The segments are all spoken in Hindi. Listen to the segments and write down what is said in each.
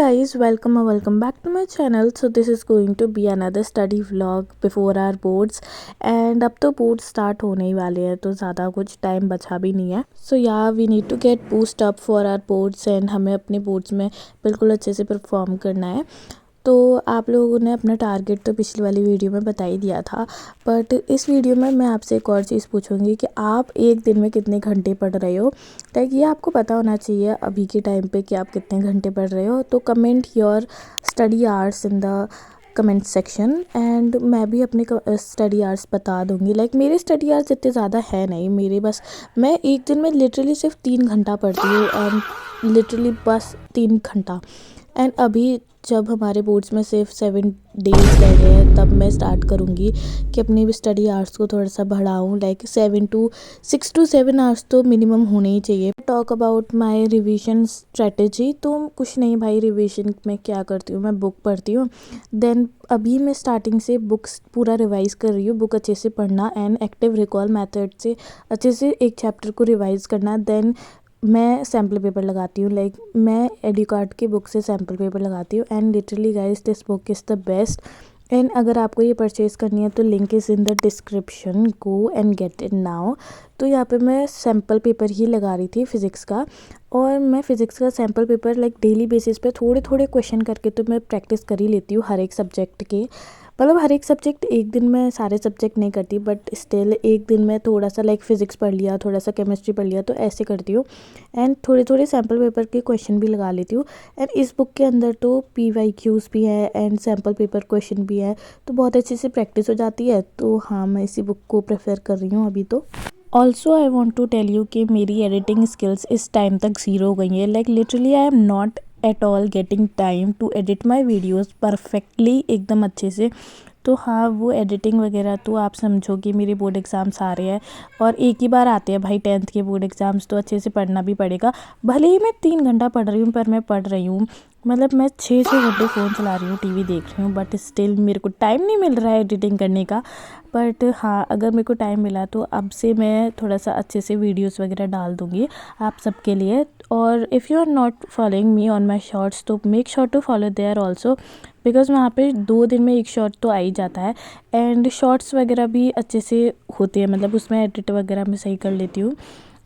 guys, welcome back to my channel. So this is going to be another study vlog before our boards and अब तो boards start होने ही वाले हैं तो ज़्यादा कुछ टाइम बचा भी नहीं है. So yeah, we need to get boost up for our boards and हमें अपने boards में बिल्कुल अच्छे से परफॉर्म करना है. तो आप लोगों ने अपना टारगेट तो पिछली वाली वीडियो में बता ही दिया था, बट इस वीडियो में मैं आपसे एक और चीज़ पूछूंगी कि आप एक दिन में कितने घंटे पढ़ रहे हो. ताकि ये आपको पता होना चाहिए अभी के टाइम पे कि आप कितने घंटे पढ़ रहे हो. तो comment your study hours in the comment section and मैं भी अपने स्टडी आवर्स बता दूंगी. लाइक मेरे स्टडी आवर्स इतने ज़्यादा है नहीं, मेरे बस मैं एक दिन में लिटरली सिर्फ 3 घंटा पढ़ती हूँ एंड लिटरली बस 3 घंटा. एंड अभी जब हमारे बोर्ड्स में सिर्फ 7 डेज़ रह गए हैं तब मैं स्टार्ट करूँगी कि अपनी भी स्टडी आवर्स को थोड़ा सा बढ़ाऊँ. लाइक 6 to 7 आवर्स तो मिनिमम होने ही चाहिए. Talk about my revision strategy. तो कुछ नहीं भाई, रिवीजन में क्या करती हूँ, मैं बुक पढ़ती हूँ. देन अभी मैं स्टार्टिंग से बुक्स पूरा रिवाइज़ कर रही हूँ. बुक अच्छे से पढ़ना एंड एक्टिव रिकॉल मेथड से अच्छे से एक चैप्टर को रिवाइज़ करना. देन मैं सैम्पल पेपर लगाती हूँ. लाइक मैं एडुकार्ड की बुक से सैम्पल पेपर लगाती हूँ and literally guys this book is the best. And अगर आपको ये परचेज़ करनी है तो link is in the description, go and get it now. तो यहाँ पे मैं सैम्पल पेपर ही लगा रही थी फ़िज़िक्स का, और मैं फ़िज़िक्स का sample paper like daily basis पे थोड़े थोड़े क्वेश्चन करके तो मैं प्रैक्टिस कर ही लेती हूँ हर एक सब्जेक्ट के. मतलब हर एक सब्जेक्ट एक दिन में सारे सब्जेक्ट नहीं करती, बट स्टिल एक दिन में थोड़ा सा लाइक फ़िज़िक्स पढ़ लिया, थोड़ा सा केमिस्ट्री पढ़ लिया, तो ऐसे करती हूँ. एंड थोड़े थोड़े सैम्पल पेपर के क्वेश्चन भी लगा लेती हूँ. एंड इस बुक के अंदर तो PYQs भी है एंड सैम्पल पेपर क्वेश्चन भी है, तो बहुत अच्छे से प्रैक्टिस हो जाती है. तो हाँ, मैं इसी बुक को प्रेफर कर रही हूँ अभी तो. Also I want to tell you कि मेरी एडिटिंग स्किल्स इस टाइम तक ज़ीरो हो गई है. Like literally I am not at all getting time to edit my videos perfectly, एकदम अच्छे से. तो हाँ, वो एडिटिंग वगैरह तो आप समझो कि मेरे बोर्ड एग्ज़ाम्स आ रहे हैं और एक ही बार आते हैं भाई 10th के बोर्ड एग्ज़ाम्स, तो अच्छे से पढ़ना भी पड़ेगा. भले ही मैं 3 घंटा पढ़ रही हूँ पर मैं पढ़ रही हूँ. मतलब मैं 6 घंटे फ़ोन चला रही हूँ, TV देख रही हूँ, बट स्टिल मेरे को टाइम नहीं मिल रहा है एडिटिंग करने का. बट हाँ, अगर मेरे को टाइम मिला तो अब से मैं थोड़ा सा अच्छे से वीडियोस वगैरह डाल दूँगी आप सबके लिए. और if you are not following me on my shorts तो make sure to follow there also, because वहाँ पे 2 दिन में एक शॉर्ट तो आ ही जाता है. एंड शॉर्ट्स वगैरह भी अच्छे से होते हैं, मतलब उसमें एडिट वगैरह मैं सही कर लेती हूँ.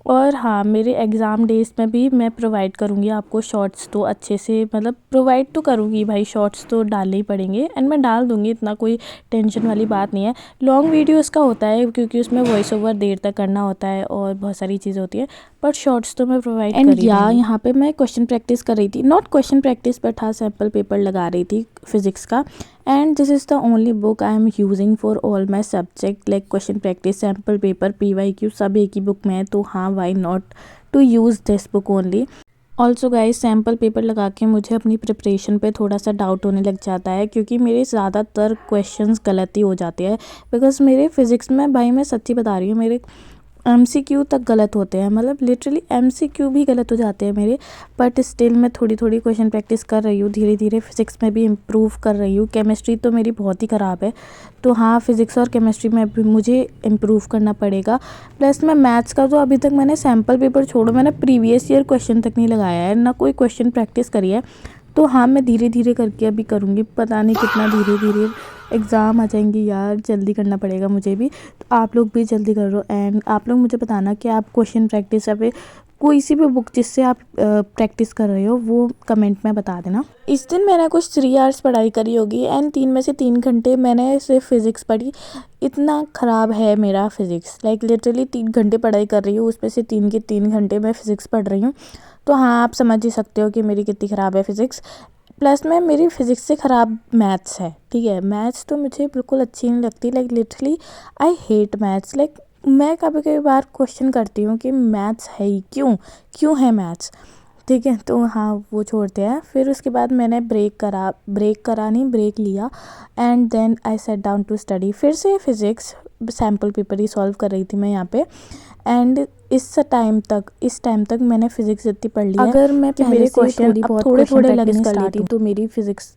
और हाँ, मेरे एग्ज़ाम डेज़ में भी मैं प्रोवाइड करूँगी आपको शॉर्ट्स, तो अच्छे से मतलब प्रोवाइड तो करूँगी भाई, शॉर्ट्स तो डालने ही पड़ेंगे एंड मैं डाल दूँगी, इतना कोई टेंशन वाली बात नहीं है. लॉन्ग वीडियोस का होता है क्योंकि उसमें वॉइस ओवर देर तक करना होता है और बहुत सारी चीज़ें होती हैं, बट शॉर्ट्स तो मैं प्रोवाइड कर रही हूँ. यहाँ पे मैं क्वेश्चन प्रैक्टिस कर रही थी, नॉट क्वेश्चन प्रैक्टिस बट हाँ सैम्पल पेपर लगा रही थी फिज़िक्स का. And this is the only book I am using for all my subject. Like question practice, sample paper, PYQ सब एक ही बुक में है, तो हाँ, why not to use this book only. Also guys, sample paper लगा के मुझे अपनी प्रिपरेशन पे थोड़ा सा डाउट होने लग जाता है क्योंकि मेरे ज़्यादातर क्वेश्चंस गलत ही हो जाते हैं. बिकॉज मेरे फिज़िक्स में भाई, मैं सच्ची बता रही हूँ, मेरे MCQ तक गलत होते हैं. मतलब लिटरली MCQ भी गलत हो जाते हैं मेरे. बट स्टिल मैं थोड़ी थोड़ी क्वेश्चन प्रैक्टिस कर रही हूँ, धीरे धीरे फिज़िक्स में भी इम्प्रूव कर रही हूँ. केमिस्ट्री तो मेरी बहुत ही ख़राब है, तो हाँ, फिज़िक्स और केमिस्ट्री में भी मुझे इम्प्रूव करना पड़ेगा. प्लस मैं मैथ्स का तो अभी तक मैंने सैम्पल पेपर छोड़ो, मैंने प्रीवियस ईयर क्वेश्चन तक नहीं लगाया है, ना कोई क्वेश्चन प्रैक्टिस करी है. तो हाँ, मैं धीरे धीरे करके अभी करूँगी, पता नहीं कितना धीरे धीरे. एग्ज़ाम आ जाएंगी यार, जल्दी करना पड़ेगा मुझे भी, तो आप लोग भी जल्दी करो. एंड आप लोग मुझे बताना कि आप क्वेश्चन प्रैक्टिस या फिर कोई सी भी बुक जिससे आप प्रैक्टिस कर रहे हो वो कमेंट में बता देना. इस दिन मैंने कुछ 3 आवर्स पढ़ाई करी होगी एंड 3 में से 3 घंटे मैंने सिर्फ फिज़िक्स पढ़ी. इतना ख़राब है मेरा फिज़िक्स. लाइक लिटरली 3 घंटे पढ़ाई कर रही हूँ, उसमें से 3 के 3 घंटे मैं फ़िज़िक्स पढ़ रही हूँ. तो हाँ, आप समझ ही सकते हो कि मेरी कितनी ख़राब है फ़िज़िक्स. प्लस में मेरी फ़िज़िक्स से ख़राब मैथ्स है. ठीक है, मैथ्स तो मुझे बिल्कुल अच्छी नहीं लगती. Like literally I hate maths. Like मैं कभी कभी बार क्वेश्चन करती हूँ कि मैथ्स है ही क्यों है मैथ्स. ठीक है, तो हाँ, वो छोड़ते हैं. फिर उसके बाद मैंने ब्रेक लिया and then I set down to study. फिर से फिज़िक्स सैम्पल पेपर ही सॉल्व कर रही थी मैं यहाँ पे. एंड इस टाइम तक मैंने फिज़िक्स इतनी पढ़ ली है. अगर मैं मेरे क्वेश्चन थोड़े लगने स्टार्ट थी तो मेरी फिज़िक्स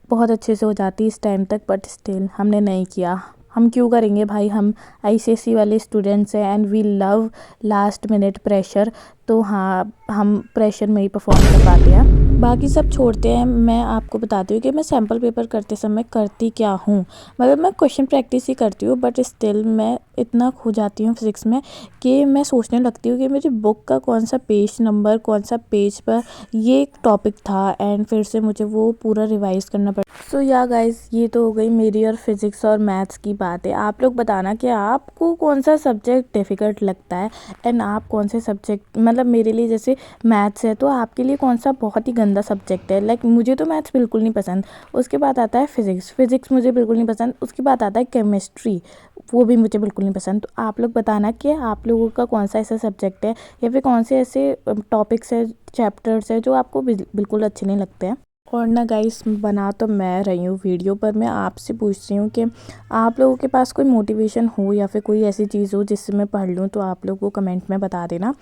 बहुत अच्छे से हो जाती इस टाइम तक, बट स्टिल हमने नहीं किया. हम क्यों करेंगे भाई, हम आईसीएसई वाले स्टूडेंट्स हैं and we love last minute pressure. तो हाँ, हम प्रेशर में ही परफॉर्म कर पाते हैं। बाकी सब छोड़ते हैं, मैं आपको बताती हूँ कि मैं सैम्पल पेपर करते समय करती क्या हूँ। मतलब मैं क्वेश्चन प्रैक्टिस ही करती हूँ, बट स्टिल मैं इतना खो जाती हूँ फिज़िक्स में कि मैं सोचने लगती हूँ कि मेरी बुक का कौन सा पेज नंबर, कौन सा पेज पर ये एक टॉपिक था, एंड फिर से मुझे वो पूरा रिवाइज़ करना पड़ा। सो या गाइस, ये तो हो गई मेरी और फिज़िक्स और मैथ्स की बात है। आप लोग बताना कि आपको कौन सा सब्जेक्ट डिफ़िकल्ट लगता है, एंड आप कौन से सब्जेक्ट, मतलब मेरे लिए जैसे मैथ्स है तो आपके लिए कौन सा बहुत ही गंदा सब्जेक्ट है। लाइक मुझे तो मैथ्स बिल्कुल नहीं पसंद, उसके बाद आता है फिज़िक्स मुझे बिल्कुल नहीं पसंद, उसके बाद आता है केमिस्ट्री, वो भी मुझे बिल्कुल नहीं पसंद। तो आप लोग बताना कि आप लोगों का कौन सा ऐसा सब्जेक्ट है या फिर कौन से ऐसे टॉपिक्स है, चैप्टर्स है जो आपको बिल्कुल अच्छे नहीं लगते हैं। और ना गाइस, बना तो मैं रही हूँ वीडियो, पर मैं आपसे पूछ रही हूँ कि आप लोगों के पास कोई मोटिवेशन हो या फिर कोई ऐसी चीज़ हो जिससे मैं पढ़ लूँ, तो आप लोग वो कमेंट में बता देना।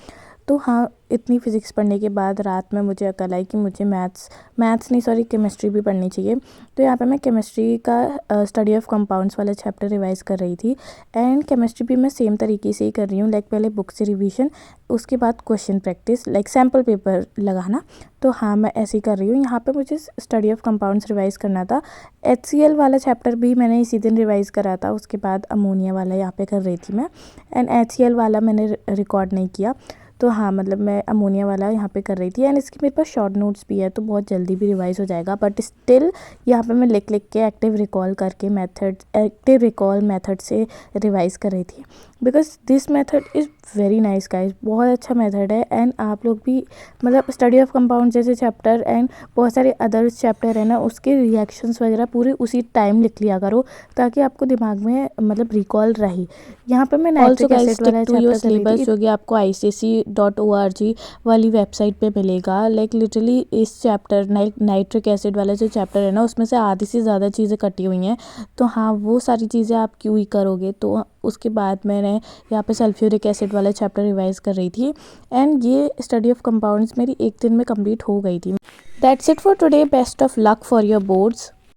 तो हाँ, इतनी फ़िज़िक्स पढ़ने के बाद रात में मुझे अकल आई कि मुझे मैथ्स नहीं, सॉरी, केमिस्ट्री भी पढ़नी चाहिए। तो यहाँ पे मैं केमिस्ट्री का स्टडी ऑफ कंपाउंड्स वाला चैप्टर रिवाइज़ कर रही थी, एंड केमिस्ट्री भी मैं सेम तरीके से ही कर रही हूँ। लाइक पहले बुक से रिवीजन, उसके बाद question practice, like sample paper लगाना। तो हाँ, मैं ऐसे ही कर रही हूँ। यहाँ पे मुझे स्टडी ऑफ कंपाउंड्स रिवाइज़ करना था। HCl वाला चैप्टर भी मैंने इसी दिन रिवाइज़ करा था, उसके बाद अमोनिया वाला यहाँ पे कर रही थी मैं, एंड HCl वाला मैंने रिकॉर्ड नहीं किया। तो हाँ, मतलब मैं अमोनिया वाला यहाँ पे कर रही थी, एंड इसके मेरे पास शॉर्ट नोट्स भी है तो बहुत जल्दी भी रिवाइज़ हो जाएगा। बट स्टिल यहाँ पे मैं लिख के एक्टिव रिकॉल मेथड से रिवाइज़ कर रही थी, because this method is very nice guys, बहुत अच्छा मेथड है। एंड आप लोग भी मतलब स्टडी ऑफ कंपाउंड जैसे चैप्टर एंड बहुत सारे अदर चैप्टर है ना, उसके रिएक्शंस वगैरह पूरे उसी टाइम लिख लिया करो, ताकि आपको दिमाग में मतलब रिकॉल रहे। यहाँ पे मैं नाइट्रिक एसिड वाला चैप्टर कर रही थी, जो कि आपको ICSE.org वाली वेबसाइट पे मिलेगा। लाइक लिटरली इस चैप्टर नाइट्रिक एसिड वाला जो चैप्टर है ना, उसमें से आधी से ज़्यादा चीज़ें कटी हुई हैं। तो हाँ, वो सारी चीज़ें आप क्यों ही करोगे। तो उसके बाद मैंने यहाँ पे सल्फ्यूरिक एसिड वाला चैप्टर रिवाइज़ कर रही थी, एंड ये स्टडी ऑफ कंपाउंड्स मेरी एक दिन में कंप्लीट हो गई थी। That's it for today, best of luck for your boards.